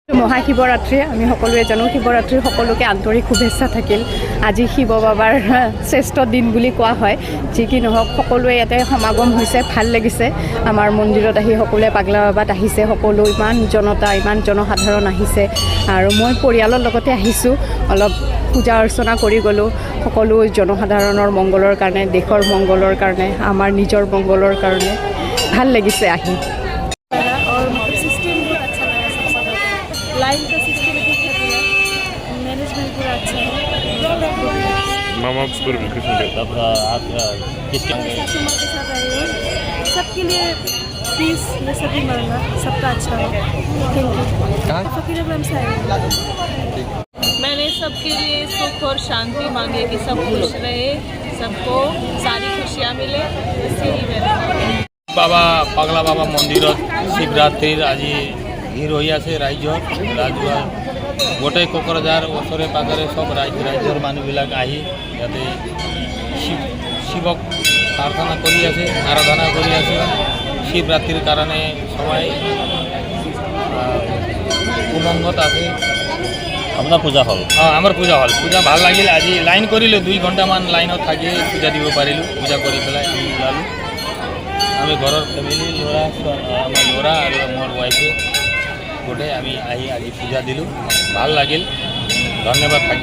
মহাশিৱৰাত্ৰি আমি সকলোৱে জানো শিৱৰাত্ৰিৰ সকলোকে আন্তৰিক শুভেচ্ছা থাকিল। আজি শিৱ বাবাৰ শ্ৰেষ্ঠ দিন বুলি কোৱা হয়। যি কি নহওক সকলোৱে ইয়াতে সমাগম হৈছে, ভাল লাগিছে। আমাৰ মন্দিৰত আহি সকলোৱে পাগলা বাবাত আহিছে, সকলো ইমান জনতা ইমান জনসাধাৰণ আহিছে আৰু মই পৰিয়ালৰ লগতে আহিছোঁ। অলপ পূজা অৰ্চনা কৰি গ'লোঁ সকলো জনসাধাৰণৰ মংগলৰ কাৰণে, দেশৰ মংগলৰ কাৰণে, আমাৰ নিজৰ মংগলৰ কাৰণে ভাল লাগিছে আহি। लाइन का सिस्टम ठीक है, पूरा मैनेजमेंट पूरा अच्छा है। मामा पूरे कृष्ण तब आप किसके सासू माँ के साथ आए हो? सबके लिए पीस ये सभी मांगा, सबका अच्छा हो। Thank you. फकीर इब्राहिम से आए हो। मैंने सबके लिए सुख और शांति मांगे कि सब खुश रहे, सबको सारी खुशियाँ मिले, इससे ही मैंने बाबा पागला बाबा मंदिर शिवरात्रिर आज ভিৰ হৈ আছে ৰাইজৰ ৰাজহুৱা গোটেই কোকৰাঝাৰ ওচৰে পাজৰে সব ৰাইজৰ মানুহবিলাক আহি ইয়াতে শিৱক প্ৰাৰ্থনা কৰি আছে, আৰাধনা কৰি আছে। শিৱৰাত্ৰিৰ কাৰণে সবাই উমংগত আছে। আপনাৰ পূজা হল? আমাৰ পূজা হল, পূজা ভাল লাগিল। আজি লাইন কৰিলোঁ, 2 ঘণ্টামান লাইনত থাকি পূজা দিব পাৰিলোঁ। পূজা কৰি পেলাই আমি ওলালোঁ। আমি ঘৰৰ ফেমিলি আমাৰ ল'ৰা আৰু মোৰ ৱাইফে গোটেই আমি আহি আজি পূজা দিলোঁ, ভাল লাগিল। ধন্যবাদ থাকিল।